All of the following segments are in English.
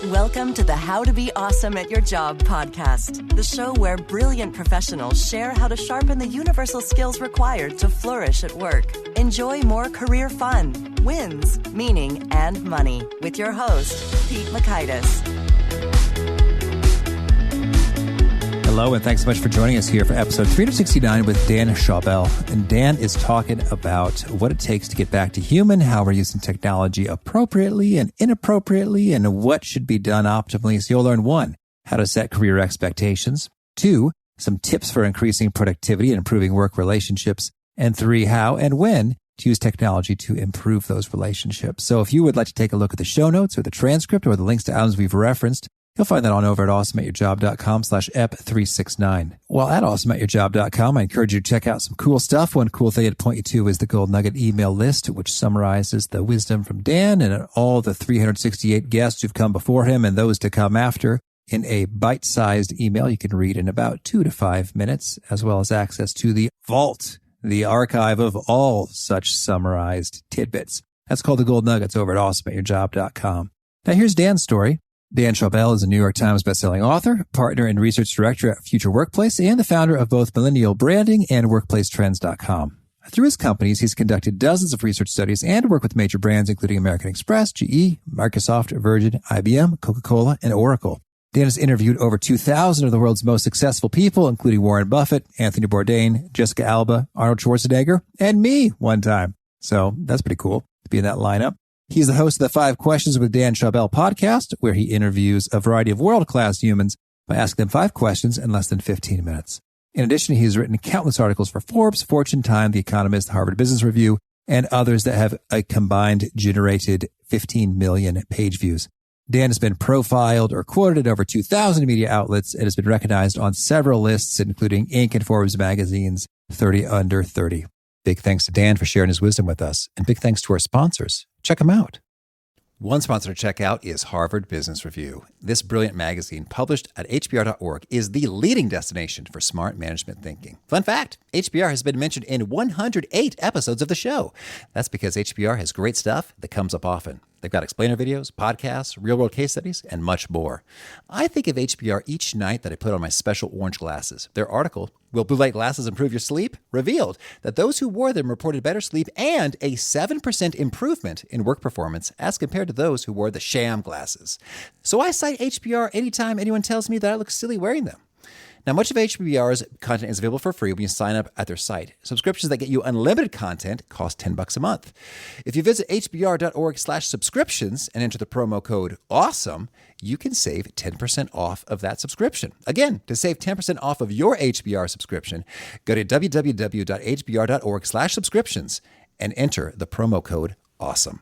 Welcome to the How to Be Awesome at Your Job podcast, the show where brilliant professionals share how to sharpen the universal skills required to flourish at work. Enjoy more career fun, wins, meaning, and money with your host, Pete Makaitis. Hello, and thanks so much for joining us here for episode 369 with Dan Schawbel. And Dan is talking about what it takes to get back to human, how we're using technology appropriately and inappropriately, and what should be done optimally. So you'll learn 1, how to set career expectations, 2, some tips for increasing productivity and improving work relationships, and 3, how and when to use technology to improve those relationships. So if you would like to take a look at the show notes or the transcript or the links to items we've referenced, you'll find that on over at awesomeatyourjob.com/ep369. While at awesomeatyourjob.com, I encourage you to check out some cool stuff. One cool thing I'd point you to is the Gold Nugget email list, which summarizes the wisdom from Dan and all the 368 guests who've come before him and those to come after in a bite-sized email you can read in about 2 to 5 minutes, as well as access to the vault, the archive of all such summarized tidbits. That's called the Gold Nuggets over at awesomeatyourjob.com. Now here's Dan's story. Dan Schawbel is a New York Times bestselling author, partner and research director at Future Workplace, and the founder of both Millennial Branding and WorkplaceTrends.com. Through his companies, he's conducted dozens of research studies and worked with major brands including American Express, GE, Microsoft, Virgin, IBM, Coca-Cola, and Oracle. Dan has interviewed over 2,000 of the world's most successful people, including Warren Buffett, Anthony Bourdain, Jessica Alba, Arnold Schwarzenegger, and me one time. So that's pretty cool to be in that lineup. He's the host of the 5 Questions with Dan Schawbel podcast, where he interviews a variety of world-class humans by asking them 5 questions in less than 15 minutes. In addition, he's written countless articles for Forbes, Fortune, Time, The Economist, Harvard Business Review, and others that have a combined generated 15 million page views. Dan has been profiled or quoted at over 2,000 media outlets and has been recognized on several lists, including Inc. and Forbes magazine's 30 Under 30. Big thanks to Dan for sharing his wisdom with us, and big thanks to our sponsors. Check them out. One sponsor to check out is Harvard Business Review. This brilliant magazine, published at hbr.org, is the leading destination for smart management thinking. Fun fact, HBR has been mentioned in 108 episodes of the show. That's because HBR has great stuff that comes up often. They've got explainer videos, podcasts, real-world case studies, and much more. I think of HBR each night that I put on my special orange glasses. Their article, Will Blue Light Glasses Improve Your Sleep?, revealed that those who wore them reported better sleep and a 7% improvement in work performance as compared to those who wore the sham glasses. So I cite HBR anytime anyone tells me that I look silly wearing them. Now, much of HBR's content is available for free when you sign up at their site. Subscriptions that get you unlimited content cost $10 a month. If you visit hbr.org/subscriptions and enter the promo code AWESOME, you can save 10% off of that subscription. Again, to save 10% off of your HBR subscription, go to www.hbr.org/subscriptions and enter the promo code AWESOME.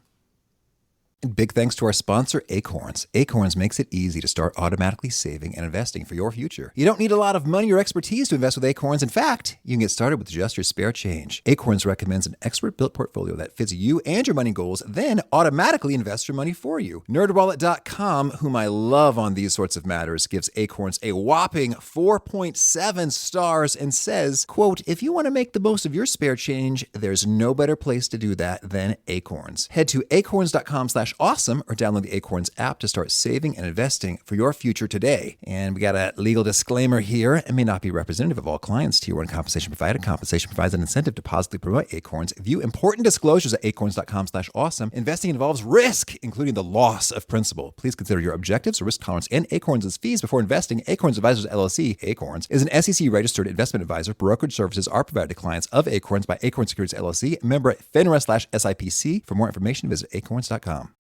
And big thanks to our sponsor, Acorns. Acorns makes it easy to start automatically saving and investing for your future. You don't need a lot of money or expertise to invest with Acorns. In fact, you can get started with just your spare change. Acorns recommends an expert-built portfolio that fits you and your money goals, then automatically invests your money for you. NerdWallet.com, whom I love on these sorts of matters, gives Acorns a whopping 4.7 stars and says, quote, if you want to make the most of your spare change, there's no better place to do that than Acorns. Head to acorns.com/awesome or download the Acorns app to start saving and investing for your future today. And we got a legal disclaimer here. It may not be representative of all clients. Tier 1 compensation provided. Compensation provides an incentive to positively promote Acorns. View important disclosures at acorns.com/awesome. Investing involves risk, including the loss of principal. Please consider your objectives, risk tolerance, and Acorns' fees before investing. Acorns Advisors LLC, Acorns, is an SEC-registered investment advisor. Brokerage services are provided to clients of Acorns by Acorns Securities LLC, member FINRA/SIPC. For more information, visit acorns.com.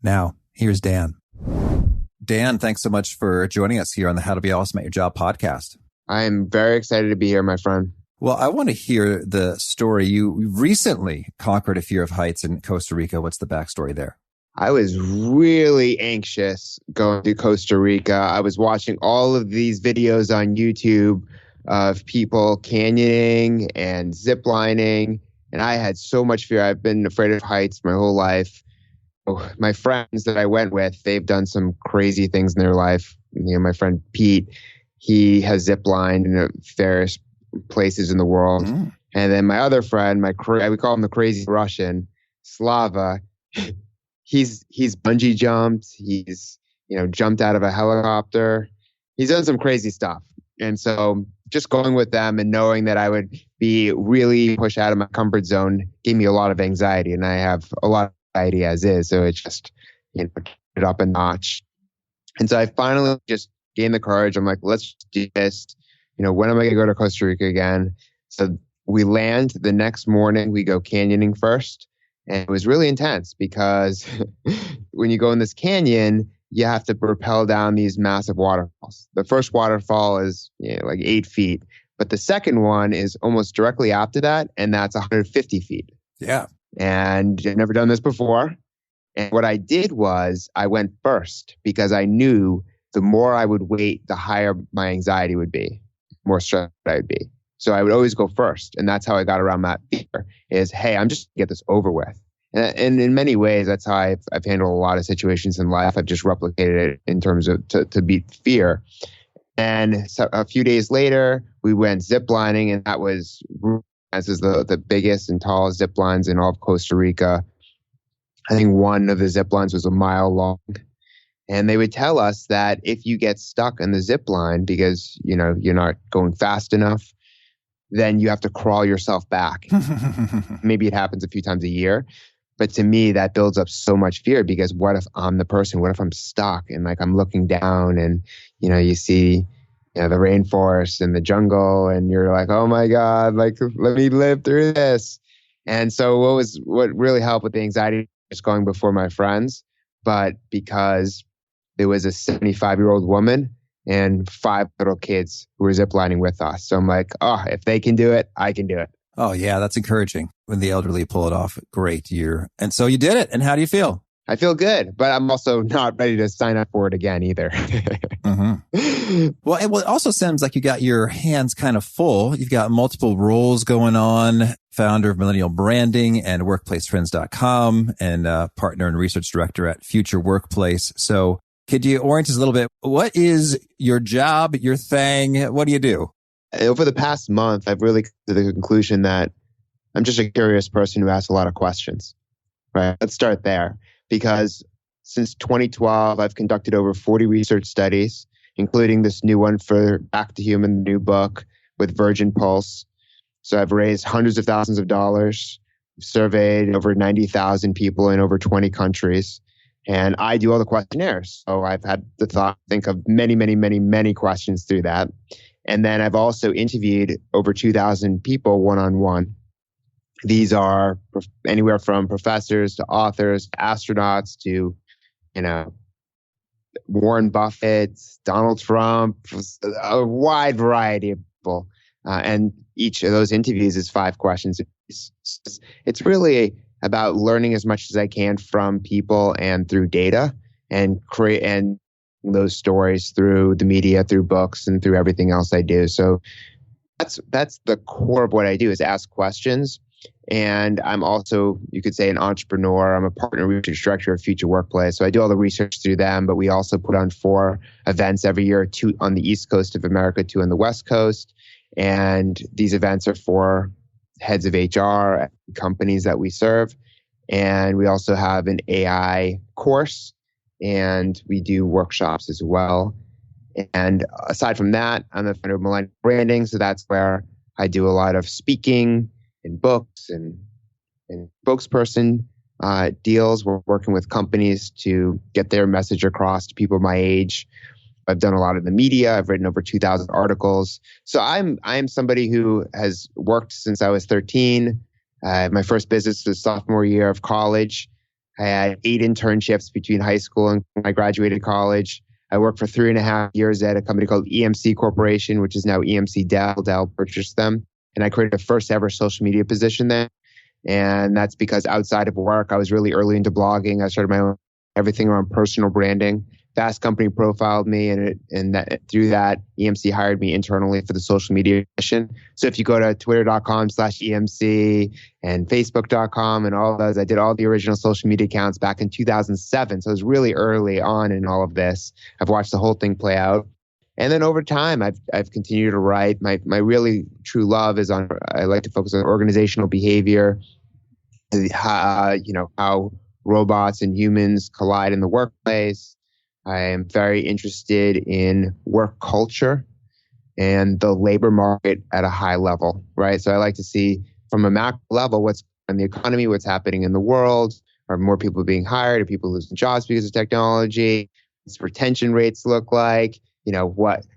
Now, here's Dan. Dan, thanks so much for joining us here on the How to Be Awesome at Your Job podcast. I am very excited to be here, my friend. Well, I want to hear the story. You recently conquered a fear of heights in Costa Rica. What's the backstory there? I was really anxious going to Costa Rica. I was watching all of these videos on YouTube of people canyoning and ziplining, and I had so much fear. I've been afraid of heights my whole life. My friends that I went with, they've done some crazy things in their life. You know, my friend Pete, he has ziplined in various places in the world. Mm. And then my other friend, we call him the crazy Russian, Slava. He's bungee jumped. He's jumped out of a helicopter. He's done some crazy stuff. And so just going with them and knowing that I would be really pushed out of my comfort zone gave me a lot of anxiety. And I have a lot of anxiety as is. So it just, it up a notch. And so I finally just gained the courage. I'm like, let's do this. When am I going to go to Costa Rica again? So we land the next morning. We go canyoning first. And it was really intense because when you go in this canyon, you have to rappel down these massive waterfalls. The first waterfall is like 8 feet, but the second one is almost directly after that, and that's 150 feet. Yeah. And I've never done this before. And what I did was I went first because I knew the more I would wait, the higher my anxiety would be, more stressed I would be. So I would always go first. And that's how I got around that fear is, hey, I'm just going to get this over with. And in many ways, that's how I've handled a lot of situations in life. I've just replicated it in terms of to beat fear. And so a few days later, we went ziplining, and that was the biggest and tallest zip lines in all of Costa Rica. I think one of the zip lines was a mile long. And they would tell us that if you get stuck in the zip line because you're not going fast enough, then you have to crawl yourself back. Maybe it happens a few times a year. But to me, that builds up so much fear because what if I'm the person? What if I'm stuck and like I'm looking down and, you see, the rainforest and the jungle and you're like, oh my God, like let me live through this. And so what really helped with the anxiety was going before my friends, but because there was a 75-year-old woman and 5 little kids who were ziplining with us. So I'm like, oh, if they can do it, I can do it. Oh, yeah, that's encouraging when the elderly pull it off. Great year. And so you did it. And how do you feel? I feel good, but I'm also not ready to sign up for it again either. Mm-hmm. Well, it also sounds like you got your hands kind of full. You've got multiple roles going on, founder of Millennial Branding and WorkplaceTrends.com and partner and research director at Future Workplace. So could you orient us a little bit? What is your job, your thing? What do you do? Over the past month, I've really come to the conclusion that I'm just a curious person who asks a lot of questions. Right? Let's start there. Because since 2012, I've conducted over 40 research studies, including this new one for Back to Human, new book with Virgin Pulse. So I've raised hundreds of thousands of dollars, surveyed over 90,000 people in over 20 countries. And I do all the questionnaires. So I've had the think of many, many, many, many questions through that. And then I've also interviewed over 2,000 people one-on-one. These are anywhere from professors to authors, to astronauts to, Warren Buffett, Donald Trump, a wide variety of people. And each of those interviews is 5 questions. It's really about learning as much as I can from people and through data and create and those stories through the media, through books, and through everything else I do. So that's the core of what I do is ask questions. And I'm also, you could say, an entrepreneur. I'm a partner research director of Future Workplace. So I do all the research through them, but we also put on 4 events every year, 2 on the East Coast of America, 2 on the West Coast. And these events are for heads of HR at companies that we serve. And we also have an AI course, and we do workshops as well. And aside from that, I'm the founder of Millennial Branding. So that's where I do a lot of speaking and books and spokesperson deals. We're working with companies to get their message across to people my age. I've done a lot of the media. I've written over 2,000 articles. So I'm somebody who has worked since I was 13. My first business was sophomore year of college. I had 8 internships between high school and when I graduated college. I worked for 3.5 years at a company called EMC Corporation, which is now EMC Dell. Dell purchased them. And I created the first ever social media position there. And that's because outside of work, I was really early into blogging. I started my own everything around personal branding. Fast Company profiled me, and through that, EMC hired me internally for the social media mission. So if you go to twitter.com/EMC and facebook.com and all those, I did all the original social media accounts back in 2007. So I was really early on in all of this. I've watched the whole thing play out. And then over time, I've continued to write. My really true love is I like to focus on organizational behavior, how robots and humans collide in the workplace, I am very interested in work culture and the labor market at a high level, right? So I like to see from a macro level what's in the economy, what's happening in the world. Are more people being hired? Are people losing jobs because of technology? What's retention rates look like?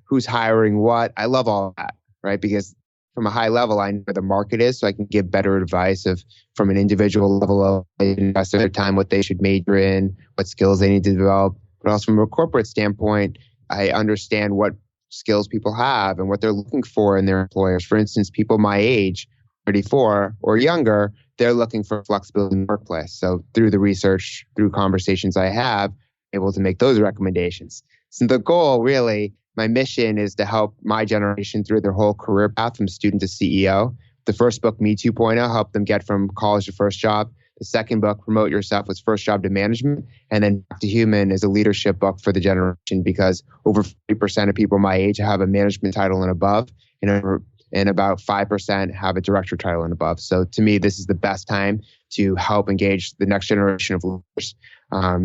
Who's hiring what? I love all that, right? Because from a high level, I know where the market is, so I can give better advice from an individual level of invest their time, what they should major in, what skills they need to develop. But also from a corporate standpoint, I understand what skills people have and what they're looking for in their employers. For instance, people my age, 34 or younger, they're looking for flexibility in the workplace. So through the research, through conversations I have, I'm able to make those recommendations. So the goal really, my mission is to help my generation through their whole career path from student to CEO. The first book, Me 2.0, helped them get from college to first job. The second book, Promote Yourself, was first job to management. And then Back to Human is a leadership book for the generation because over 40% of people my age have a management title and above, and about 5% have a director title and above. So to me, this is the best time to help engage the next generation of leaders. For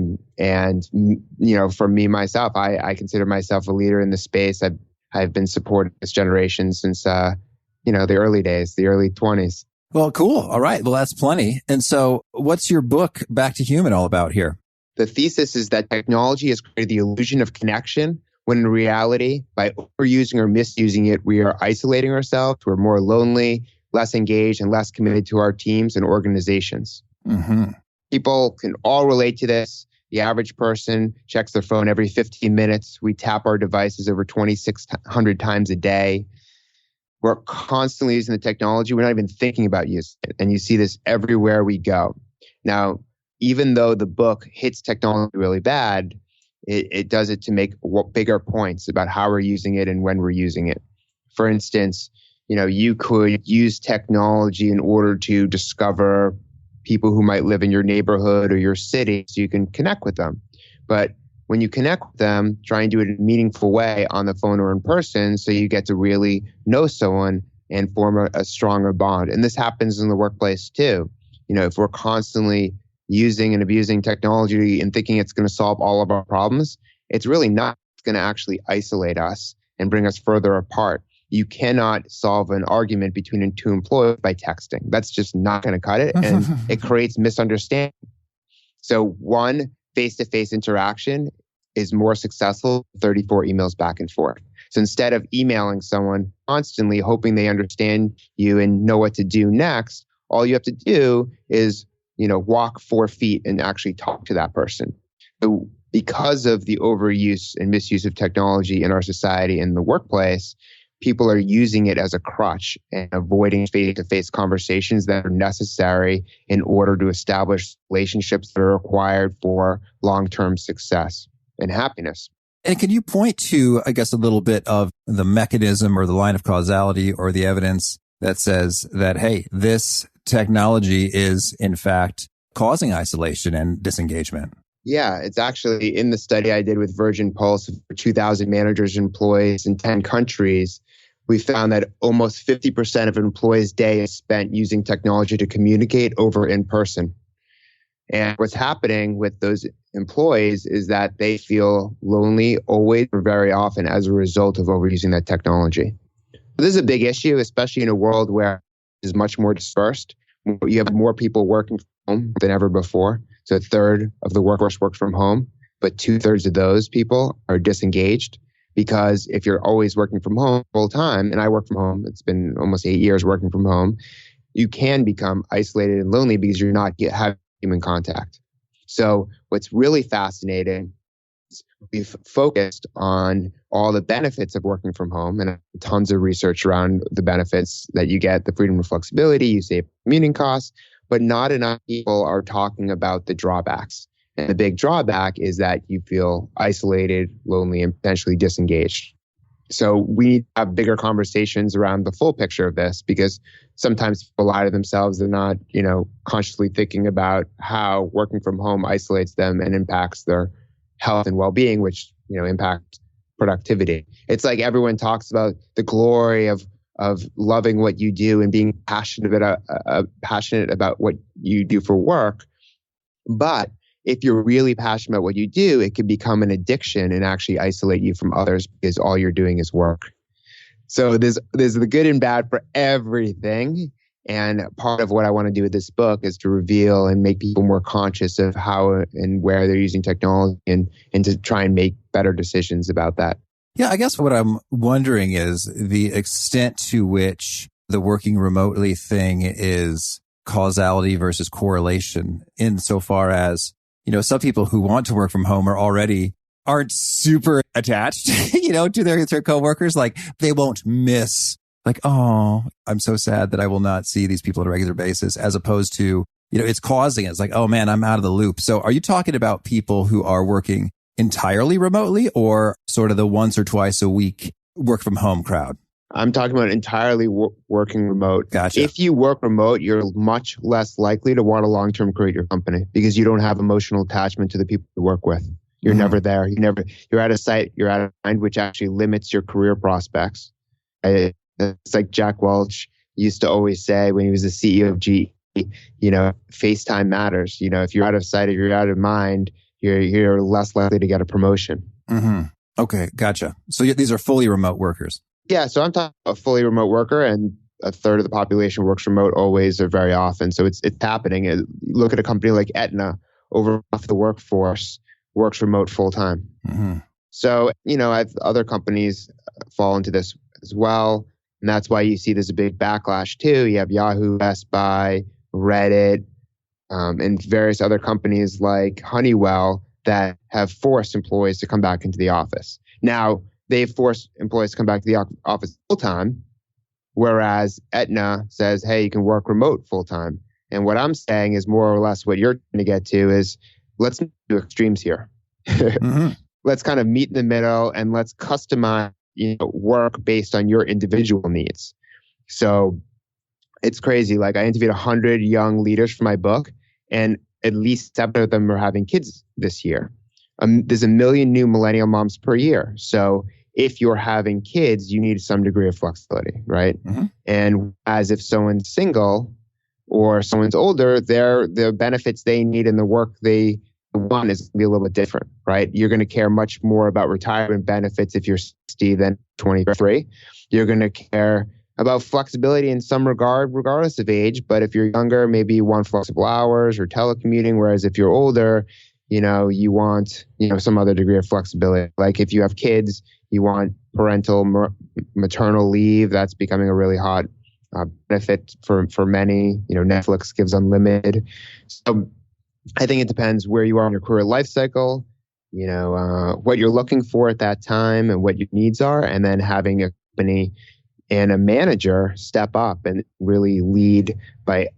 me, myself, I consider myself a leader in the space. I've been supporting this generation since, the early days, the early 20s. Well, cool. All right. Well, that's plenty. And so what's your book, Back to Human, all about here? The thesis is that technology has created the illusion of connection, when in reality, by overusing or misusing it, we are isolating ourselves. We're more lonely, less engaged, and less committed to our teams and organizations. Mm-hmm. People can all relate to this. The average person checks their phone every 15 minutes. We tap our devices over 2,600 times a day. We're constantly using the technology. We're not even thinking about using it. And you see this everywhere we go. Now, even though the book hits technology really bad, it does it to make bigger points about how we're using it and when we're using it. For instance, you could use technology in order to discover people who might live in your neighborhood or your city so you can connect with them. But when you connect with them, try and do it in a meaningful way on the phone or in person so you get to really know someone and form a stronger bond. And this happens in the workplace too. If we're constantly using and abusing technology and thinking it's going to solve all of our problems, it's really not going to actually isolate us and bring us further apart. You cannot solve an argument between two employees by texting. That's just not going to cut it. And it creates misunderstanding. So one face-to-face interaction is more successful than 34 emails back and forth. So instead of emailing someone constantly hoping they understand you and know what to do next, all you have to do is, walk 4 feet and actually talk to that person. So because of the overuse and misuse of technology in our society and the workplace, people are using it as a crutch and avoiding face-to-face conversations that are necessary in order to establish relationships that are required for long-term success and happiness. And can you point to, I guess, a little bit of the mechanism or the line of causality or the evidence that says that, hey, this technology is in fact causing isolation and disengagement? Yeah, it's actually in the study I did with Virgin Pulse for 2,000 managers and employees in 10 countries. We found that almost 50% of an employee's day is spent using technology to communicate over in person. And what's happening with those employees is that they feel lonely always or very often as a result of overusing that technology. This is a big issue, especially in a world where it is much more dispersed. You have more people working from home than ever before. So a third of the workforce works from home, but 2/3 of those people are disengaged. Because if you're always working from home full time, and I work from home, it's been almost 8 years working from home, you can become isolated and lonely because you're not having human contact. So what's really fascinating is we've focused on all the benefits of working from home and tons of research around the benefits that you get, the freedom and flexibility, you save commuting costs, but not enough people are talking about the drawbacks. And the big drawback is that you feel isolated, lonely, and potentially disengaged. So we need to have bigger conversations around the full picture of this because sometimes people lie to themselves. They're not, consciously thinking about how working from home isolates them and impacts their health and well-being, which, impact productivity. It's like everyone talks about the glory of loving what you do and being passionate about what you do for work. But if you're really passionate about what you do, it can become an addiction and actually isolate you from others because all you're doing is work. So there's the good and bad for everything. And part of what I want to do with this book is to reveal and make people more conscious of how and where they're using technology and to try and make better decisions about that. Yeah, I guess what I'm wondering is the extent to which the working remotely thing is causality versus correlation, insofar as, some people who want to work from home aren't super attached, to their coworkers. Like, they won't miss, like, oh, I'm so sad that I will not see these people on a regular basis, as opposed to, it's causing it. It's like, oh man, I'm out of the loop. So are you talking about people who are working entirely remotely, or sort of the once or twice a week work from home crowd? I'm talking about entirely working remote. Gotcha. If you work remote, you're much less likely to want to long-term create your company because you don't have emotional attachment to the people you work with. You're never there. You're out of sight. You're out of mind, which actually limits your career prospects. It's like Jack Welch used to always say when he was the CEO of GE, FaceTime matters. If you're out of sight or you're out of mind, you're less likely to get a promotion. Mm-hmm. Okay, gotcha. So these are fully remote workers. Yeah, so I'm talking about a fully remote worker, and a third of the population works remote always or very often. So it's happening. Look at a company like Aetna, over half the workforce works remote full time. Mm-hmm. So, other companies fall into this as well. And that's why you see there's a big backlash too. You have Yahoo, Best Buy, Reddit, and various other companies like Honeywell that have forced employees to come back into the office. Now, they've forced employees to come back to the office full time, whereas Aetna says, hey, you can work remote full time. And what I'm saying is more or less what you're trying to get to is, let's do extremes here. Mm-hmm. Let's kind of meet in the middle and let's customize work based on your individual needs. So it's crazy. Like, I interviewed 100 young leaders for my book, and at least 7 of them are having kids this year. There's 1 million new millennial moms per year. So if you're having kids, you need some degree of flexibility, right? Mm-hmm. And as if someone's single or someone's older, the benefits they need and the work they want is going to be a little bit different, right? You're going to care much more about retirement benefits if you're 60 than 23. You're going to care about flexibility in some regard, regardless of age. But if you're younger, maybe you want flexible hours or telecommuting. Whereas if you're older, you want, some other degree of flexibility. Like if you have kids, you want parental maternal leave. That's becoming a really hot benefit for many. Netflix gives unlimited. So I think it depends where you are in your career life cycle, what you're looking for at that time and what your needs are, and then having a company and a manager step up and really lead by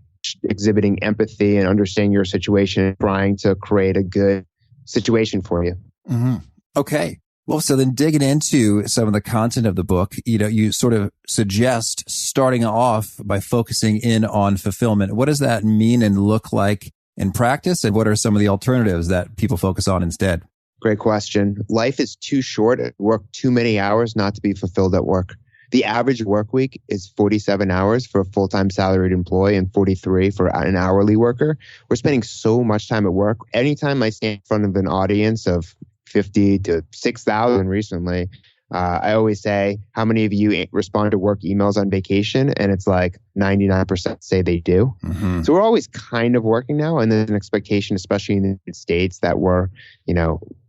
exhibiting empathy and understanding your situation and trying to create a good situation for you. Mm-hmm. Okay. Well, so then digging into some of the content of the book, you sort of suggest starting off by focusing in on fulfillment. What does that mean and look like in practice? And what are some of the alternatives that people focus on instead? Great question. Life is too short and work too many hours not to be fulfilled at work. The average work week is 47 hours for a full-time salaried employee and 43 for an hourly worker. We're spending so much time at work. Anytime I stand in front of an audience of 50 to 6,000 recently, I always say, how many of you respond to work emails on vacation? And it's like 99% say they do. Mm-hmm. So we're always kind of working now. And there's an expectation, especially in the United States, that we're,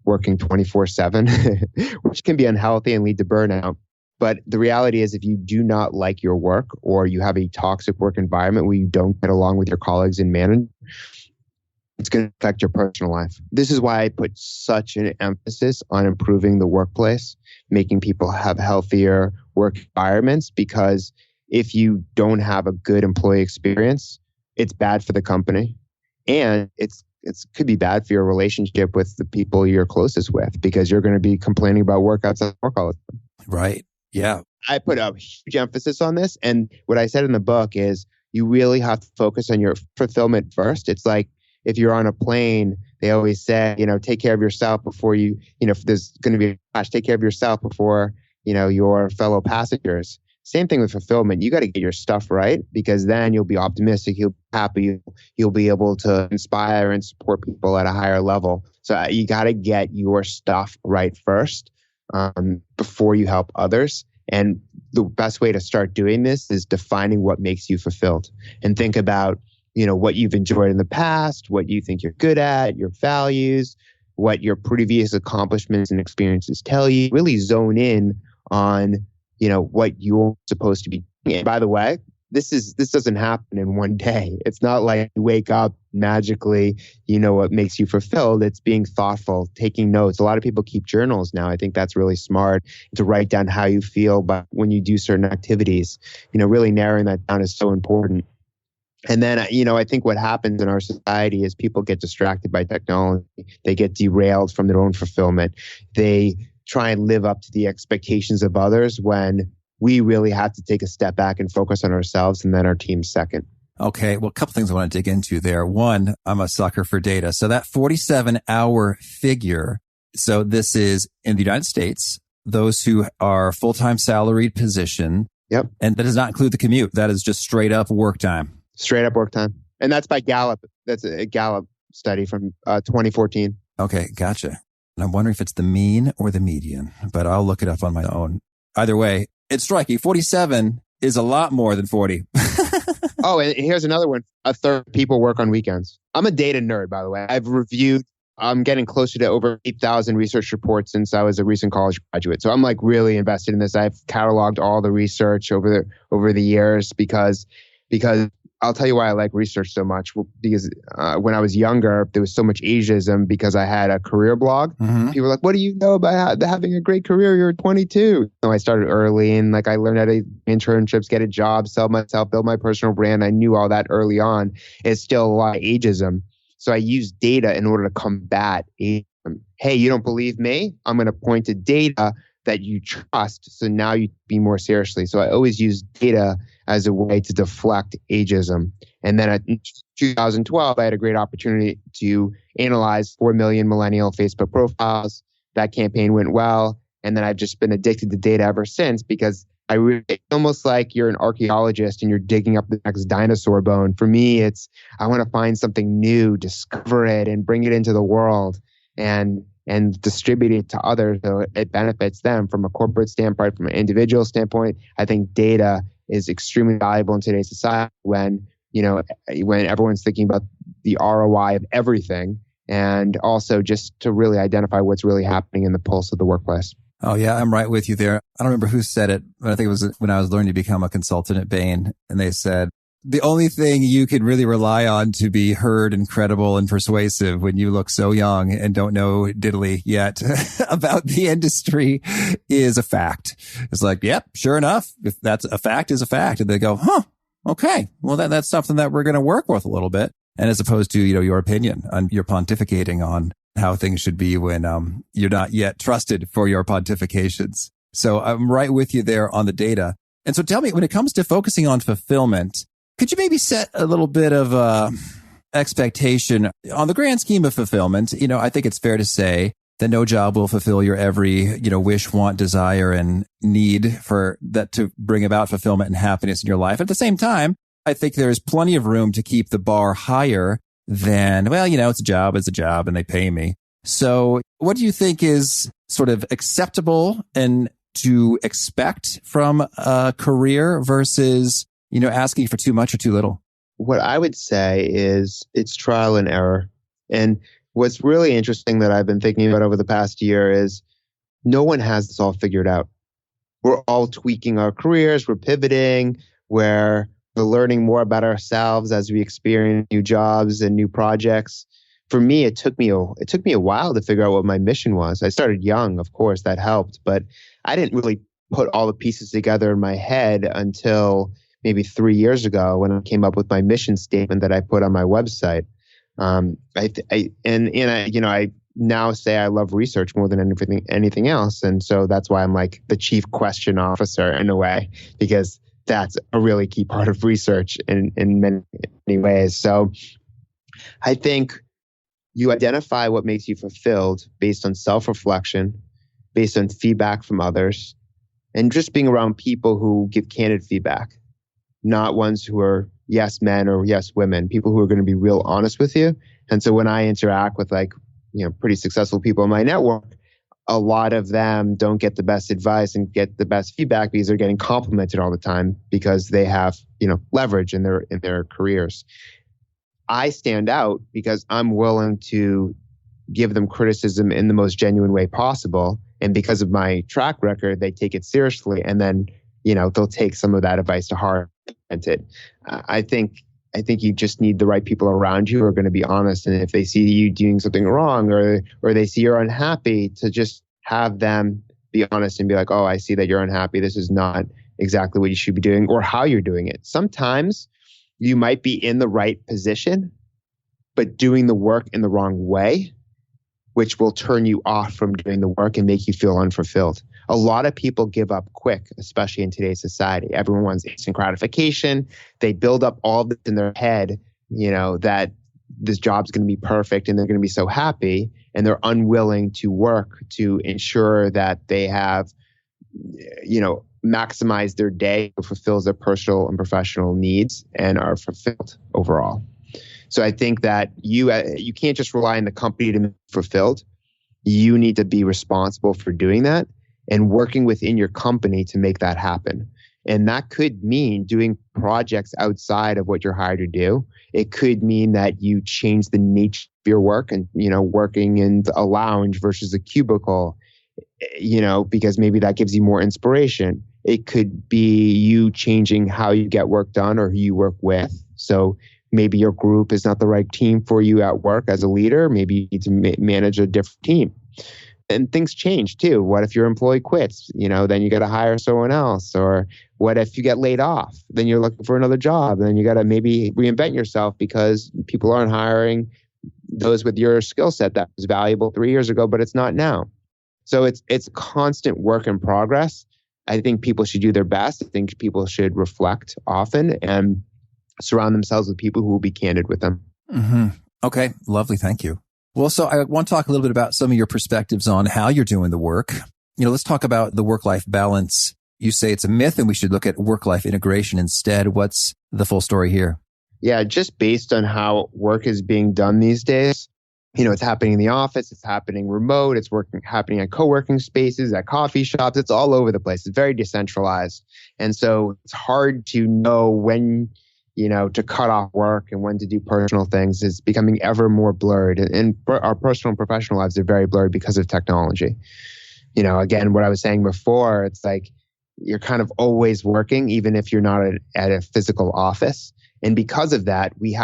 working 24/7, which can be unhealthy and lead to burnout. But the reality is, if you do not like your work or you have a toxic work environment where you don't get along with your colleagues and managers, it's going to affect your personal life. This is why I put such an emphasis on improving the workplace, making people have healthier work environments, because if you don't have a good employee experience, it's bad for the company. And it could be bad for your relationship with the people you're closest with, because you're going to be complaining about work outside work all the time. Right. Yeah. I put a huge emphasis on this. And what I said in the book is you really have to focus on your fulfillment first. It's like, if you're on a plane, they always say, take care of yourself before you, if there's going to be a crash, take care of yourself before, your fellow passengers. Same thing with fulfillment. You got to get your stuff right, because then you'll be optimistic, you'll be happy, you'll be able to inspire and support people at a higher level. So you got to get your stuff right first before you help others. And the best way to start doing this is defining what makes you fulfilled, and think about, what you've enjoyed in the past, what you think you're good at, your values, what your previous accomplishments and experiences tell you. Really zone in on, what you're supposed to be doing. And by the way, this doesn't happen in one day. It's not like you wake up magically, what makes you fulfilled. It's being thoughtful, taking notes. A lot of people keep journals now. I think that's really smart, to write down how you feel but when you do certain activities. Really narrowing that down is so important. And then, I think what happens in our society is people get distracted by technology. They get derailed from their own fulfillment. They try and live up to the expectations of others when we really have to take a step back and focus on ourselves, and then our team second. Okay. Well, a couple things I want to dig into there. One, I'm a sucker for data. So that 47-hour figure. So this is in the United States, those who are full-time salaried position. Yep. And that does not include the commute. That is just straight up work time. Straight up work time. And that's by Gallup. That's a Gallup study from 2014. Okay. Gotcha. And I'm wondering if it's the mean or the median, but I'll look it up on my own. Either way, it's striking. 47 is a lot more than 40. Oh, and here's another one. A third of people work on weekends. I'm a data nerd, by the way. I'm getting closer to over 8,000 research reports since I was a recent college graduate. So I'm like really invested in this. I've cataloged all the research over the years because I'll tell you why I like research so much. Because when I was younger, there was so much ageism because I had a career blog. Mm-hmm. People were like, what do you know about having a great career? You're 22. So I started early, and I learned how to internships, get a job, sell myself, build my personal brand. I knew all that early on. It's still a lot of ageism. So I used data in order to combat ageism. Hey, you don't believe me? I'm going to point to data that you trust. So now you be more seriously. So I always use data as a way to deflect ageism. And then in 2012, I had a great opportunity to analyze 4 million millennial Facebook profiles. That campaign went well. And then I've just been addicted to data ever since, because it's almost like you're an archaeologist and you're digging up the next dinosaur bone. For me, I want to find something new, discover it, and bring it into the world and distribute it to others so it benefits them from a corporate standpoint, from an individual standpoint. I think data is extremely valuable in today's society when everyone's thinking about the ROI of everything, and also just to really identify what's really happening in the pulse of the workplace. Oh, yeah, I'm right with you there. I don't remember who said it, but I think it was when I was learning to become a consultant at Bain, and they said, the only thing you can really rely on to be heard and credible and persuasive when you look so young and don't know diddly yet about the industry is a fact. It's like, yep, sure enough, if that's a fact is a fact. And they go, okay, well, that's something that we're going to work with a little bit. And as opposed to, your opinion on your pontificating on how things should be when you're not yet trusted for your pontifications. So I'm right with you there on the data. And so tell me, when it comes to focusing on fulfillment, could you maybe set a little bit of expectation on the grand scheme of fulfillment? I think it's fair to say that no job will fulfill your every, wish, want, desire, and need for that to bring about fulfillment and happiness in your life. At the same time, I think there's plenty of room to keep the bar higher than, it's a job, and they pay me. So what do you think is sort of acceptable and to expect from a career versus asking for too much or too little? What I would say is it's trial and error. And what's really interesting that I've been thinking about over the past year is no one has this all figured out. We're all tweaking our careers. We're pivoting. We're learning more about ourselves as we experience new jobs and new projects. For me, it took me a while to figure out what my mission was. I started young, of course, that helped, but I didn't really put all the pieces together in my head until maybe 3 years ago when I came up with my mission statement that I put on my website. I now say I love research more than anything else. And so that's why I'm like the chief question officer in a way, because that's a really key part of research in many ways. So I think you identify what makes you fulfilled based on self-reflection, based on feedback from others, and just being around people who give candid feedback, not ones who are yes men or yes women, people who are going to be real honest with you. And so when I interact with pretty successful people in my network, a lot of them don't get the best advice and get the best feedback because they're getting complimented all the time because they have, leverage in their careers. I stand out because I'm willing to give them criticism in the most genuine way possible. And because of my track record, they take it seriously. And then, they'll take some of that advice to heart and it. I think you just need the right people around you who are going to be honest. And if they see you doing something wrong or they see you're unhappy, to just have them be honest and be like, oh, I see that you're unhappy. This is not exactly what you should be doing or how you're doing it. Sometimes you might be in the right position, but doing the work in the wrong way, which will turn you off from doing the work and make you feel unfulfilled. A lot of people give up quick, especially in today's society. Everyone wants instant gratification. They build up all this in their head, that this job's going to be perfect and they're going to be so happy, and they're unwilling to work to ensure that they have, maximize their day, fulfills their personal and professional needs and are fulfilled overall. So I think that you can't just rely on the company to be fulfilled. You need to be responsible for doing that and working within your company to make that happen. And that could mean doing projects outside of what you're hired to do. It could mean that you change the nature of your work and, working in a lounge versus a cubicle, because maybe that gives you more inspiration. It could be you changing how you get work done or who you work with. So maybe your group is not the right team for you at work as a leader. Maybe you need to manage a different team. And things change too. What if your employee quits? Then you got to hire someone else. Or what if you get laid off? Then you're looking for another job. Then you got to maybe reinvent yourself because people aren't hiring those with your skill set that was valuable 3 years ago, but it's not now. So it's constant work in progress. I think people should do their best. I think people should reflect often and surround themselves with people who will be candid with them. Mm-hmm. Okay. Lovely. Thank you. Well, so I want to talk a little bit about some of your perspectives on how you're doing the work. Let's talk about the work-life balance. You say it's a myth and we should look at work-life integration instead. What's the full story here? Yeah, just based on how work is being done these days, it's happening in the office, it's happening remote, it's happening at co-working spaces, at coffee shops, it's all over the place. It's very decentralized. And so it's hard to know when to cut off work and when to do personal things. Is becoming ever more blurred. And our personal and professional lives are very blurred because of technology. Again, what I was saying before, it's like you're kind of always working, even if you're not at a physical office. And because of that, we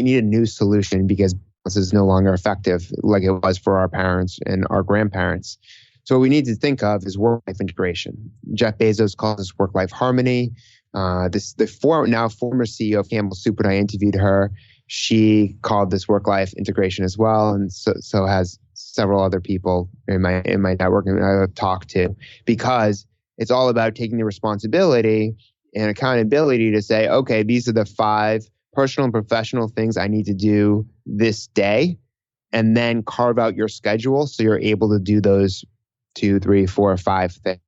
need a new solution because this is no longer effective like it was for our parents and our grandparents. So what we need to think of is work-life integration. Jeff Bezos calls this work-life harmony. The former CEO of Campbell Soup, when I interviewed her, she called this work-life integration as well, and so has several other people in my network and I've talked to, because it's all about taking the responsibility and accountability to say, okay, these are the 5 personal and professional things I need to do this day, and then carve out your schedule so you're able to do those 2, 3, 4, 5 things,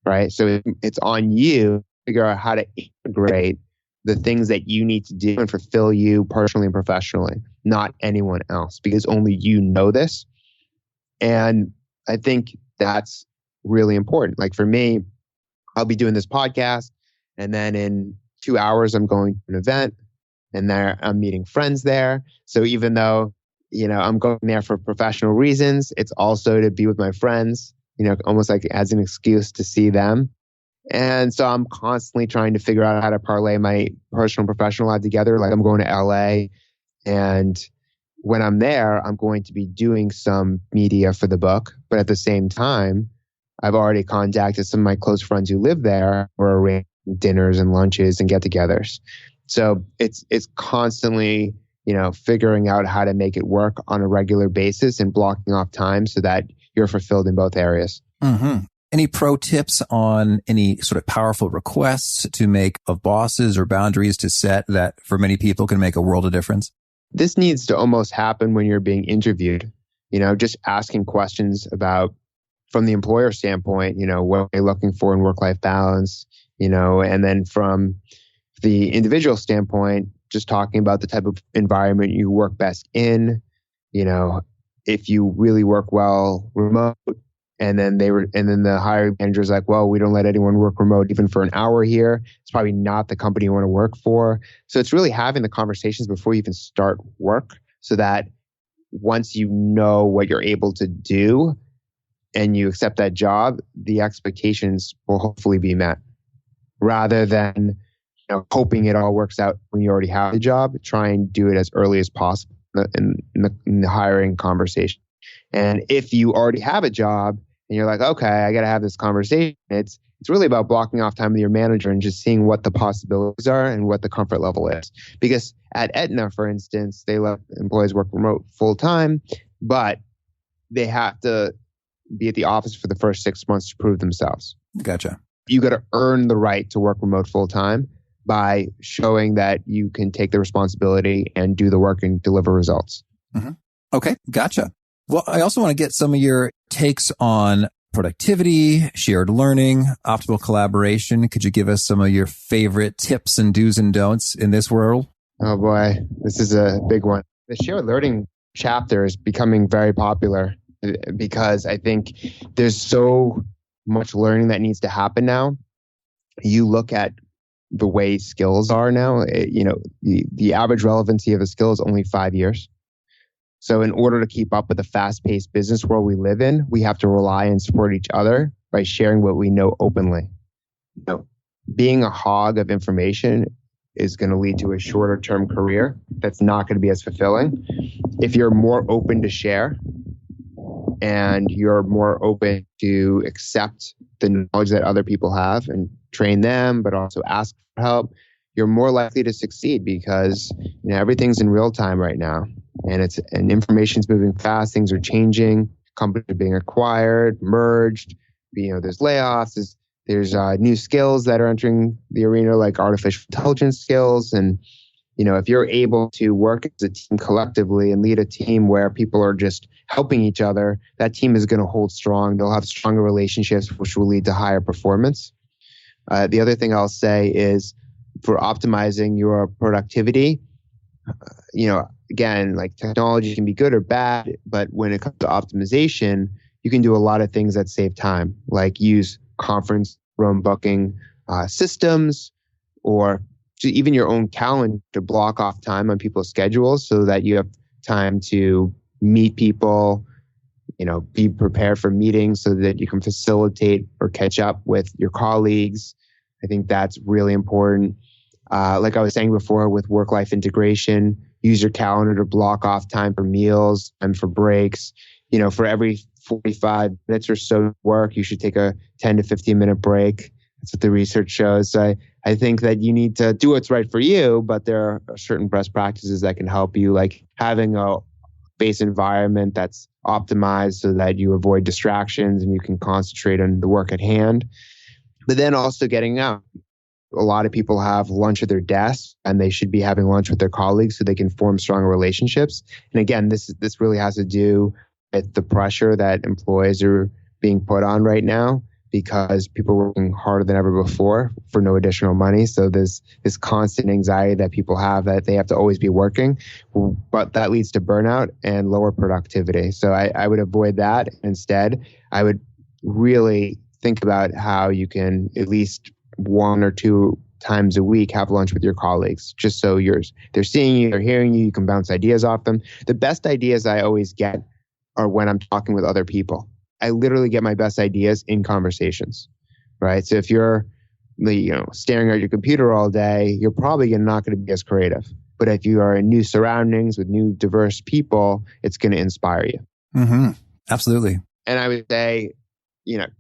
right? So it's on you figure out how to integrate the things that you need to do and fulfill you personally and professionally, not anyone else, because only you know this. And I think that's really important. Like for me, I'll be doing this podcast and then in 2 hours, I'm going to an event and there I'm meeting friends there. So even though, I'm going there for professional reasons, it's also to be with my friends, almost like as an excuse to see them. And so I'm constantly trying to figure out how to parlay my personal and professional life together. Like I'm going to LA, and when I'm there, I'm going to be doing some media for the book. But at the same time, I've already contacted some of my close friends who live there or arranging dinners and lunches and get-togethers. So it's constantly, figuring out how to make it work on a regular basis and blocking off time so that you're fulfilled in both areas. Mm-hmm. Any pro tips on any sort of powerful requests to make of bosses or boundaries to set that for many people can make a world of difference? This needs to almost happen when you're being interviewed, just asking questions about from the employer standpoint, what are they looking for in work-life balance, and then from the individual standpoint, just talking about the type of environment you work best in, if you really work well remote, and then the hiring manager's like, well, we don't let anyone work remote even for an hour here. It's probably not the company you want to work for. So it's really having the conversations before you even start work, so that once you know what you're able to do and you accept that job, the expectations will hopefully be met, rather than hoping it all works out when you already have the job. Try and do it as early as possible in the hiring conversation. And if you already have a job and you're like, okay, I got to have this conversation, it's really about blocking off time with your manager and just seeing what the possibilities are and what the comfort level is. Because at Aetna, for instance, they let employees work remote full time, but they have to be at the office for the first 6 months to prove themselves. Gotcha. You got to earn the right to work remote full time by showing that you can take the responsibility and do the work and deliver results. Mm-hmm. Okay, gotcha. Well, I also want to get some of your takes on productivity, shared learning, optimal collaboration. Could you give us some of your favorite tips and do's and don'ts in this world? Oh boy, this is a big one. The shared learning chapter is becoming very popular because I think there's so much learning that needs to happen now. You look at the way skills are now, the average relevancy of a skill is only 5 years. So in order to keep up with the fast-paced business world we live in, we have to rely and support each other by sharing what we know openly. Being a hog of information is going to lead to a shorter-term career that's not going to be as fulfilling. If you're more open to share and you're more open to accept the knowledge that other people have and train them, but also ask for help, you're more likely to succeed because everything's in real time right now, and information's moving fast. Things are changing. Companies are being acquired, merged. There's layoffs. There's new skills that are entering the arena, like artificial intelligence skills. And if you're able to work as a team collectively and lead a team where people are just helping each other, that team is going to hold strong. They'll have stronger relationships, which will lead to higher performance. The other thing I'll say is, for optimizing your productivity, again, like technology can be good or bad, but when it comes to optimization, you can do a lot of things that save time, like use conference room booking systems, or even your own calendar to block off time on people's schedules so that you have time to meet people, be prepared for meetings so that you can facilitate or catch up with your colleagues. I think that's really important. Like I was saying before, with work-life integration, use your calendar to block off time for meals and for breaks. For every 45 minutes or so work, you should take a 10 to 15 minute break. That's what the research shows. I think that you need to do what's right for you, but there are certain best practices that can help you, like having a space environment that's optimized so that you avoid distractions and you can concentrate on the work at hand. But then also getting out. A lot of people have lunch at their desk, and they should be having lunch with their colleagues so they can form stronger relationships. And again, this really has to do with the pressure that employees are being put on right now, because people are working harder than ever before for no additional money. So there's this constant anxiety that people have that they have to always be working, but that leads to burnout and lower productivity. So I would avoid that. Instead, I would really think about how you can at least 1 or 2 times a week have lunch with your colleagues, just so they're seeing you, they're hearing you, you can bounce ideas off them. The best ideas I always get are when I'm talking with other people. I literally get my best ideas in conversations, right? So if you're staring at your computer all day, you're probably not going to be as creative. But if you are in new surroundings with new diverse people, it's going to inspire you. Mm-hmm. Absolutely. And I would say,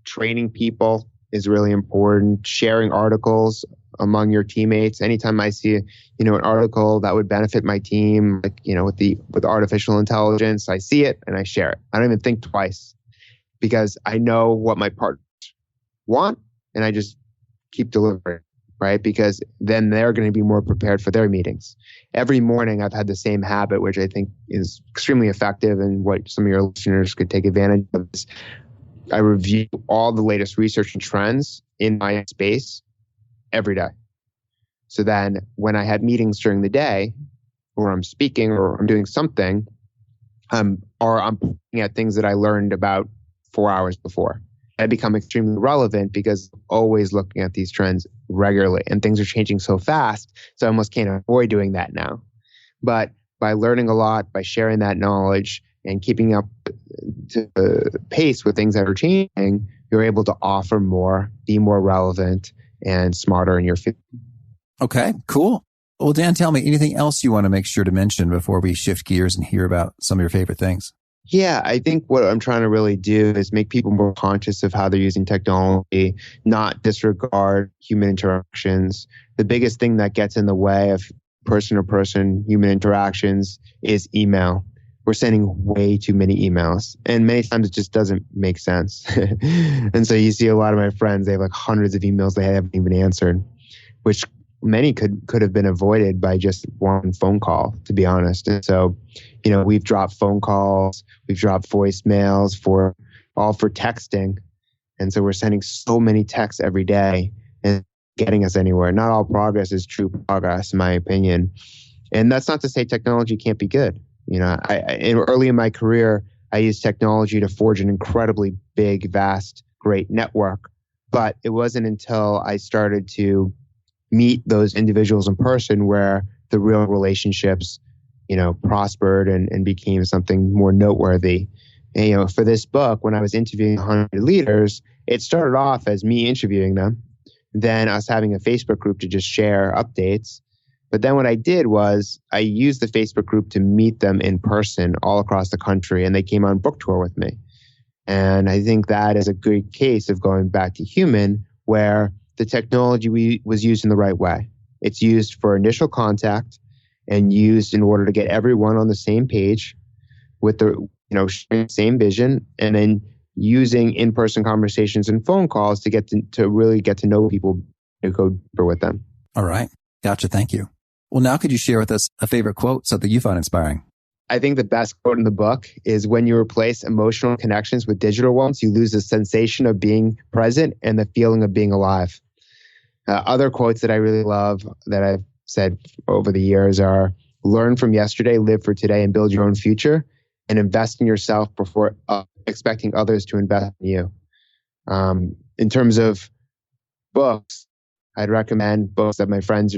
training people is really important. Sharing articles among your teammates. Anytime I see, an article that would benefit my team, like, with artificial intelligence, I see it and I share it. I don't even think twice, because I know what my partners want and I just keep delivering, right? Because then they're going to be more prepared for their meetings. Every morning I've had the same habit, which I think is extremely effective and what some of your listeners could take advantage of, is I review all the latest research and trends in my space every day. So then when I have meetings during the day, or I'm speaking or I'm doing something, or I'm looking at things that I learned about 4 hours before, I become extremely relevant because I'm always looking at these trends regularly, and things are changing so fast. So I almost can't avoid doing that now. But by learning a lot, by sharing that knowledge and keeping up to the pace with things that are changing, you're able to offer more, be more relevant, and smarter in your field. Okay, cool. Well, Dan, tell me anything else you want to make sure to mention before we shift gears and hear about some of your favorite things. Yeah, I think what I'm trying to really do is make people more conscious of how they're using technology, not disregard human interactions. The biggest thing that gets in the way of person-to-person human interactions is email. We're sending way too many emails, and many times it just doesn't make sense. And so you see a lot of my friends, they have like hundreds of emails they haven't even answered, which many could have been avoided by just one phone call, to be honest. And so, we've dropped phone calls, we've dropped voicemails for texting. And so we're sending so many texts every day and getting us anywhere. Not all progress is true progress, in my opinion. And that's not to say technology can't be good. Early in my career, I used technology to forge an incredibly big, vast, great network. But it wasn't until I started to meet those individuals in person where the real relationships, prospered and became something more noteworthy. And, for this book, when I was interviewing 100 leaders, it started off as me interviewing them, then us having a Facebook group to just share updates. But then what I did was I used the Facebook group to meet them in person all across the country, and they came on book tour with me. And I think that is a good case of going back to human, where the technology was used in the right way. It's used for initial contact and used in order to get everyone on the same page with the same vision, and then using in-person conversations and phone calls to really get to know people, to go deeper with them. All right. Gotcha. Thank you. Well, now could you share with us a favorite quote, something you found inspiring? I think the best quote in the book is, when you replace emotional connections with digital ones, you lose the sensation of being present and the feeling of being alive. Other quotes that I really love that I've said over the years are, learn from yesterday, live for today, and build your own future, and invest in yourself before expecting others to invest in you. In terms of books, I'd recommend books that my friend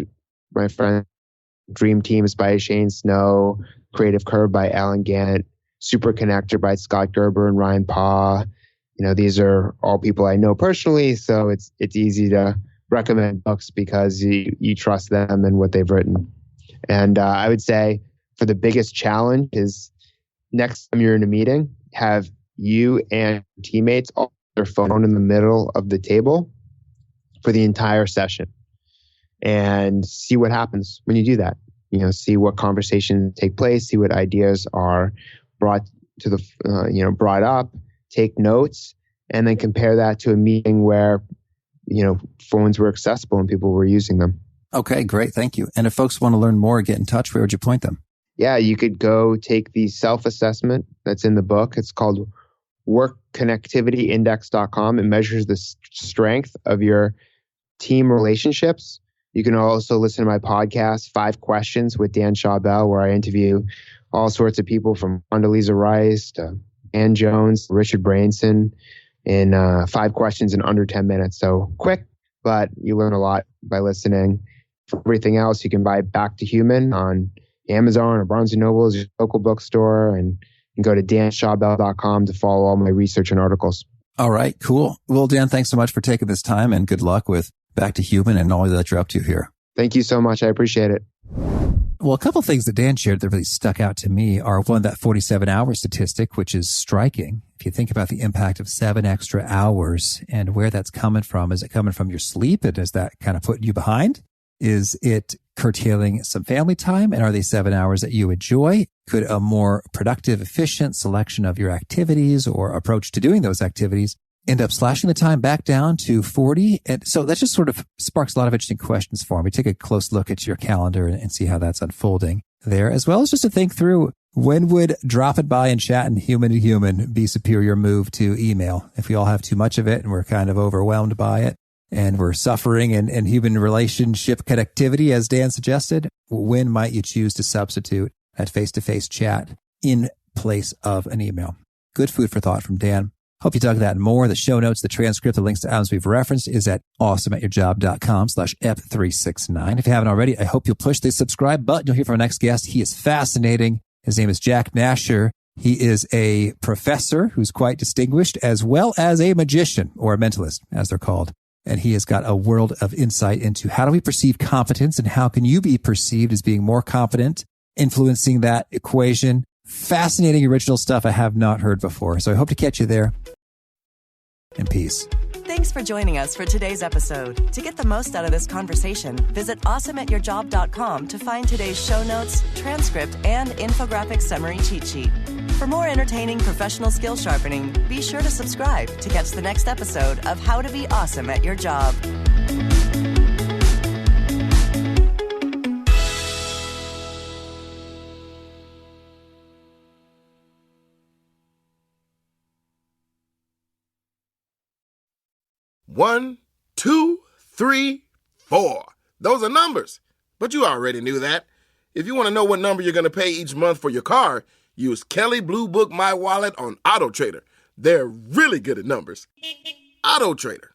Dream Teams by Shane Snow, Creative Curve by Alan Gannett, Super Connector by Scott Gerber and Ryan Paw. These are all people I know personally, so it's easy to recommend books because you trust them and what they've written. And I would say for the biggest challenge is, next time you're in a meeting, have you and teammates all their phone in the middle of the table for the entire session, and see what happens when you do that. See what conversations take place, see what ideas are brought to brought up, take notes, and then compare that to a meeting where, phones were accessible and people were using them. Okay, great. Thank you. And if folks want to learn more, get in touch, where would you point them? Yeah, you could go take the self-assessment that's in the book. It's called workconnectivityindex.com. It measures the strength of your team relationships. You can also listen to my podcast, 5 Questions with Dan Schawbel, where I interview all sorts of people from Condoleezza Rice to Ann Jones, Richard Branson, in 5 questions in under 10 minutes. So quick, but you learn a lot by listening. For everything else, you can buy Back to Human on Amazon or Barnes & Noble's, your local bookstore, and go to danschawbel.com to follow all my research and articles. All right, cool. Well, Dan, thanks so much for taking this time, and good luck with Back to Human and all that you're up to here. Thank you so much. I appreciate it. Well, a couple of things that Dan shared that really stuck out to me are, one, that 47-hour statistic, which is striking. If you think about the impact of 7 extra hours and where that's coming from, is it coming from your sleep? And is that kind of putting you behind? Is it curtailing some family time? And are they 7 hours that you enjoy? Could a more productive, efficient selection of your activities or approach to doing those activities end up slashing the time back down to 40? And so that just sort of sparks a lot of interesting questions for me. Take a close look at your calendar and see how that's unfolding there, as well as just to think through When would dropping by and chatting human to human be superior move to email? If we all have too much of it and we're kind of overwhelmed by it and we're suffering in human relationship connectivity, as Dan suggested, when might you choose to substitute that face-to-face chat in place of an email? Good food for thought from Dan. Hope you dug that and more. The show notes, the transcript, the links to items we've referenced is at awesomeatyourjob.com/ep369. If you haven't already, I hope you'll push the subscribe button. You'll hear from our next guest. He is fascinating. His name is Jack Nasher. He is a professor who's quite distinguished, as well as a magician, or a mentalist, as they're called. And he has got a world of insight into how do we perceive competence and how can you be perceived as being more competent, influencing that equation. Fascinating, original stuff I have not heard before. So I hope to catch you there. And peace. Thanks for joining us for today's episode. To get the most out of this conversation, visit awesomeatyourjob.com to find today's show notes, transcript, and infographic summary cheat sheet. For more entertaining professional skill sharpening, be sure to subscribe to catch the next episode of How to Be Awesome at Your Job. One, two, three, four. Those are numbers. But you already knew that. If you want to know what number you're going to pay each month for your car, use Kelly Blue Book My Wallet on Auto Trader. They're really good at numbers. Auto Trader.